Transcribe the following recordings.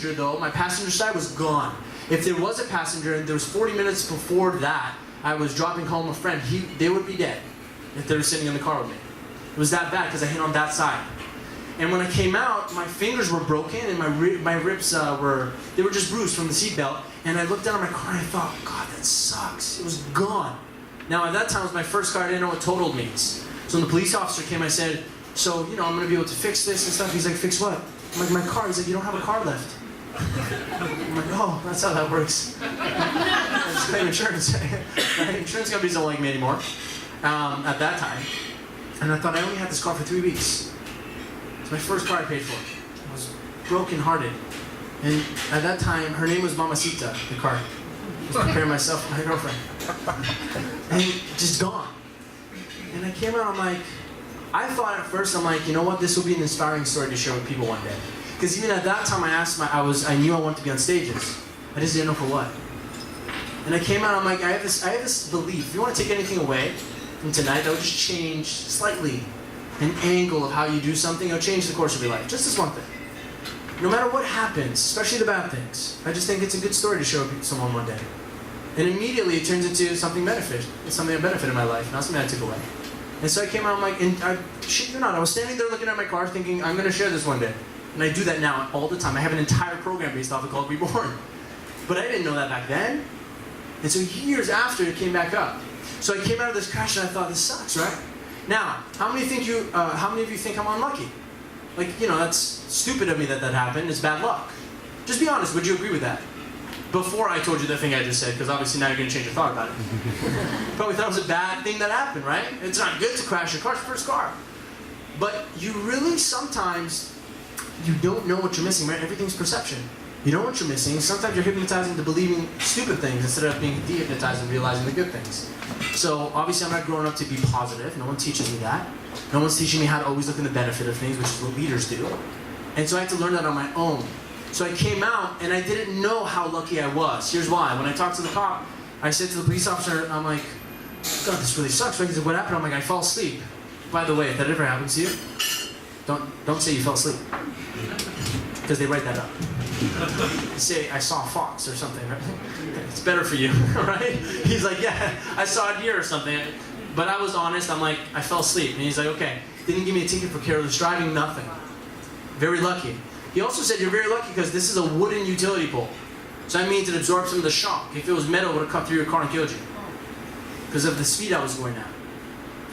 passenger though, my passenger side was gone. If there was a passenger and there was 40 minutes before that, I was dropping home a friend, they would be dead if they were sitting in the car with me. It was that bad because I hit on that side. And when I came out, my fingers were broken and my ribs were just bruised from the seatbelt. And I looked down at my car and I thought, God, that sucks. It was gone. Now at that time, it was my first car. I didn't know what totaled means. So when the police officer came, I said, so, I'm going to be able to fix this and stuff. He's like, fix what? I'm like, my car. He's like, you don't have a car left. I'm like, oh, that's how that works. I just claim insurance. Right? Insurance companies don't like me anymore at that time. And I thought I only had this car for 3 weeks. It's my first car I paid for. I was broken-hearted. And at that time, her name was Mamacita, the car. I was preparing myself for my girlfriend. And just gone. And I came out, I'm like, I thought at first, I'm like, you know what, this will be an inspiring story to share with people one day. Because even at that time, I knew I wanted to be on stages. I just didn't know for what. And I came out, I'm like, I have this belief. If you want to take anything away from tonight, that would just change slightly an angle of how you do something. It'll change the course of your life. Just this one thing. No matter what happens, especially the bad things, I just think it's a good story to show someone one day. And immediately it turns into something beneficial. It's something that benefited my life, not something I took away. And so I came out, I'm like, and shit you not, I was standing there looking at my car thinking, I'm going to share this one day. And I do that now all the time. I have an entire program based off of called Reborn. But I didn't know that back then. And so years after, it came back up. So I came out of this crash and I thought, this sucks, right? Now, how many of you think I'm unlucky? Like, that's stupid of me that happened. It's bad luck. Just be honest, would you agree with that? Before I told you the thing I just said, because obviously now you're going to change your thought about it. Probably thought it was a bad thing that happened, right? It's not good to crash your car, it's your first car. But you really sometimes, you don't know what you're missing, right? Everything's perception. You know what you're missing. Sometimes you're hypnotized into believing stupid things instead of being de-hypnotized and realizing the good things. So obviously I'm not growing up to be positive. No one teaches me that. No one's teaching me how to always look in the benefit of things, which is what leaders do. And so I had to learn that on my own. So I came out and I didn't know how lucky I was. Here's why. When I talked to the cop, I said to the police officer, I'm like, God, this really sucks, right? He said, what happened? I'm like, I fell asleep. By the way, if that ever happens to you, don't say you fell asleep. Because they write that up. Say, I saw a fox or something, right? It's better for you, right? He's like, yeah, I saw a deer or something. But I was honest, I'm like, I fell asleep. And he's like, okay. Didn't give me a ticket for careless driving, nothing. Very lucky. He also said, you're very lucky because this is a wooden utility pole. So that means it absorbs some of the shock. If it was metal, it would have cut through your car and killed you. Because of the speed I was going at.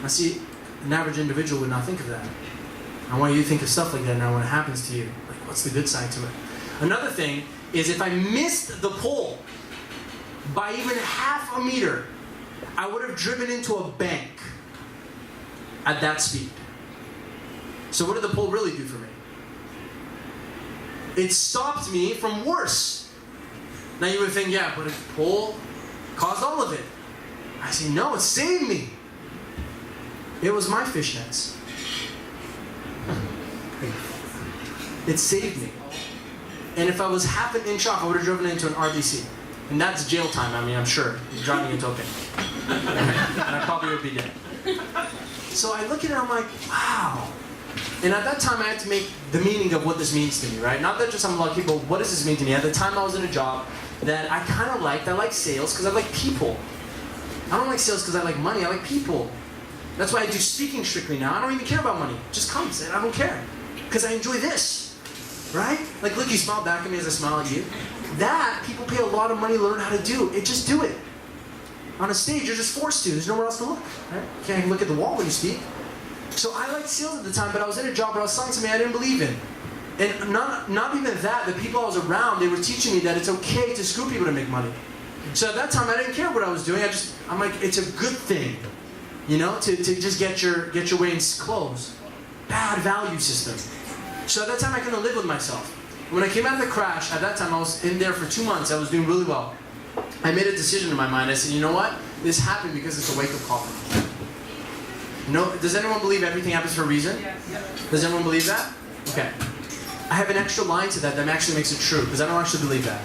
I see, an average individual would not think of that. I want you to think of stuff like that now when it happens to you. Like, what's the good side to it? Another thing is if I missed the pole by even half a meter, I would have driven into a bank at that speed. So what did the pole really do for me? It stopped me from worse. Now you would think, yeah, but a pole caused all of it. I say, no, it saved me. It was my fishnets. It saved me. And if I was half an inch off, I would have driven into an RBC. And that's jail time, I mean, I'm sure. Driving into a bank. And I probably would be dead. So I look at it, I'm like, wow. And at that time, I had to make the meaning of what this means to me, right? Not that just I'm lucky, but what does this mean to me? At the time, I was in a job that I kind of liked. I like sales because I like people. I don't like sales because I like money. I like people. That's why I do speaking strictly now. I don't even care about money. It just comes, and I don't care. Because I enjoy this, right? Like, look, you smile back at me as I smile at you. That, people pay a lot of money to learn how to do. Just do it. On a stage, you're just forced to. There's nowhere else to look, right? You can't even look at the wall when you speak. So I liked sales at the time, but I was in a job where I was selling something I didn't believe in. And not even that, the people I was around, they were teaching me that it's okay to screw people to make money. So at that time, I didn't care what I was doing. I'm like, it's a good thing, to just get your way in clothes. Bad value system. So at that time, I couldn't live with myself. When I came out of the crash, at that time, I was in there for 2 months. I was doing really well. I made a decision in my mind. I said, you know what? This happened because it's a wake-up call for me. Does anyone believe everything happens for a reason? Yes. Does anyone believe that? Okay. I have an extra line to that actually makes it true, because I don't actually believe that.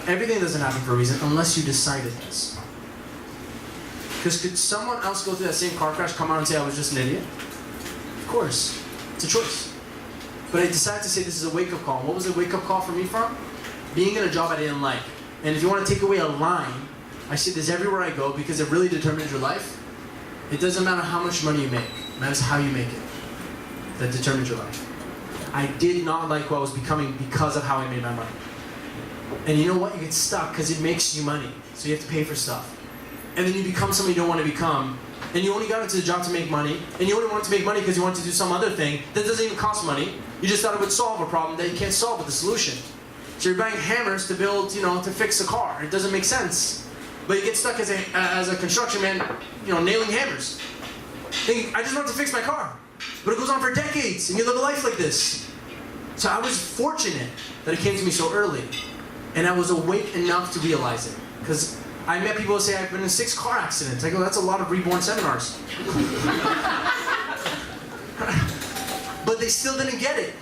Everything doesn't happen for a reason unless you decide it does. Because could someone else go through that same car crash, come out and say I was just an idiot? Of course. It's a choice. But I decided to say this is a wake-up call. What was the wake-up call for me from? being in a job I didn't like. And if you want to take away a line, I see this everywhere I go because it really determines your life. It doesn't matter how much money you make. It matters how you make it. That determines your life. I did not like what I was becoming because of how I made my money. And you know what? You get stuck because it makes you money. So you have to pay for stuff. And then you become something you don't want to become. And you only got into the job to make money. And you only wanted to make money because you wanted to do some other thing that doesn't even cost money. You just thought it would solve a problem that you can't solve with a solution. So you're buying hammers to build, to fix a car. It doesn't make sense. But you get stuck as a construction man, nailing hammers. Thinking, I just want to fix my car. But it goes on for decades, and you live a life like this. So I was fortunate that it came to me so early. And I was awake enough to realize it. Because I met people who say, I've been in 6 car accidents. I go, that's a lot of reborn seminars. But they still didn't get it.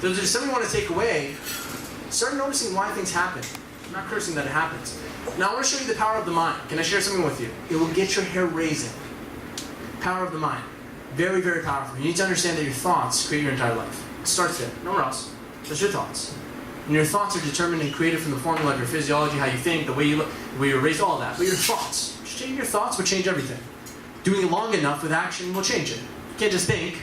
So if there's something you want to take away, start noticing why things happen. I'm not cursing that it happens. Now I want to show you the power of the mind. Can I share something with you? It will get your hair raising. Power of the mind. Very, very powerful. You need to understand that your thoughts create your entire life. It starts there. Nowhere else. Just your thoughts. And your thoughts are determined and created from the formula of your physiology, how you think, the way you look, the way you're raised, all that. But your thoughts. Just changing your thoughts will change everything. Doing it long enough with action will change it. You can't just think.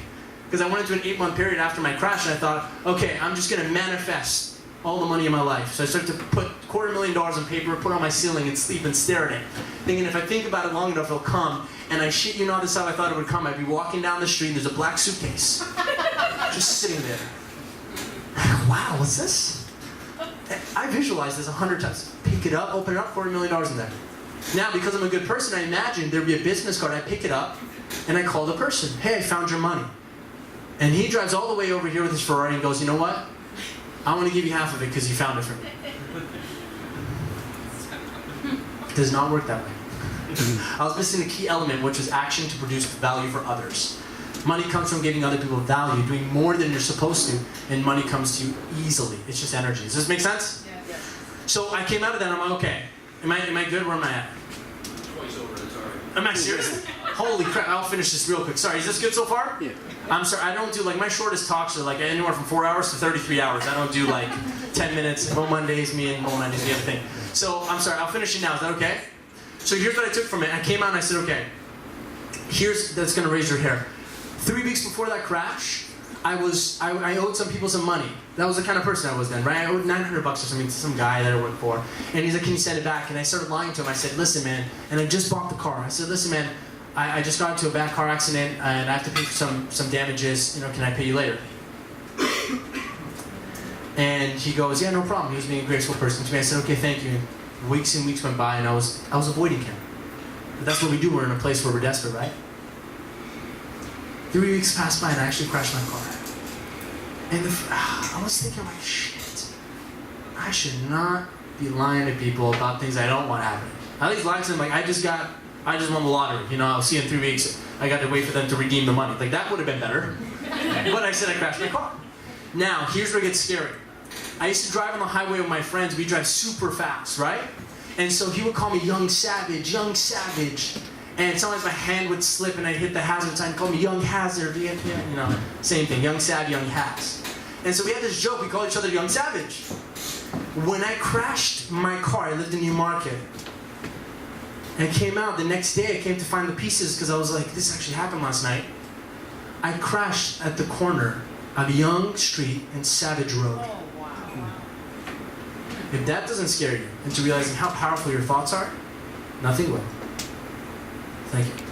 Because I went into an 8-month period after my crash and I thought, okay, I'm just going to manifest all the money in my life. So I started to put $250,000 on paper, put it on my ceiling and sleep and stare at it. Thinking if I think about it long enough, it'll come. And I shit you not, this is how I thought it would come. I'd be walking down the street and there's a black suitcase. Just sitting there. Wow, what's this? I visualized this 100 times. Pick it up, open it up, $250,000 in there. Now, because I'm a good person, I imagined there'd be a business card. I pick it up and I call the person. Hey, I found your money. And he drives all the way over here with his Ferrari and goes, you know what? I want to give you half of it because you found it for me. It does not work that way. I was missing the key element, which is action to produce value for others. Money comes from giving other people value, doing more than you're supposed to, and money comes to you easily. It's just energy. Does this make sense? Yeah. So I came out of that and I'm like, okay, am I good? Where am I at? Twice over, it's alright. Am I serious? Holy crap, I'll finish this real quick. Sorry, is this good so far? Yeah. I'm sorry, I don't do, my shortest talks are anywhere from 4 hours to 33 hours. I don't do 10 minutes. MoMondays, me and MoMondays, we have a thing. So, I'm sorry, I'll finish it now. Is that okay? So here's what I took from it. I came out and I said, okay, that's gonna raise your hair. 3 weeks before that crash, I owed some people some money. That was the kind of person I was then, right? I owed $900 or something to some guy that I worked for. And he's like, can you send it back? And I started lying to him. I said, listen, man, and I just bought the car. I said, listen, man, I just got into a bad car accident and I have to pay for some damages. Can I pay you later? And he goes, yeah, no problem. He was being a graceful person to me. I said, okay, thank you. And weeks went by and I was avoiding him. But that's what we do. We're in a place where we're desperate, right? 3 weeks passed by and I actually crashed my car. And I was thinking, shit, I should not be lying to people about things I don't want to happen. I least lying to them I just won the lottery. I'll see you in 3 weeks. I got to wait for them to redeem the money. That would have been better. But I said I crashed my car. Now, here's where it gets scary. I used to drive on the highway with my friends. We drive super fast, right? And so he would call me young savage, young savage. And sometimes my hand would slip and I'd hit the hazard sign, call me young hazard. Same thing, young sav, young haz. And so we had this joke, we called each other young savage. When I crashed my car, I lived in Newmarket. And I came out, the next day I came to find the pieces because I was like, this actually happened last night. I crashed at the corner of Young Street and Savage Road. Oh, wow. If that doesn't scare you into realizing how powerful your thoughts are, nothing will. Thank you.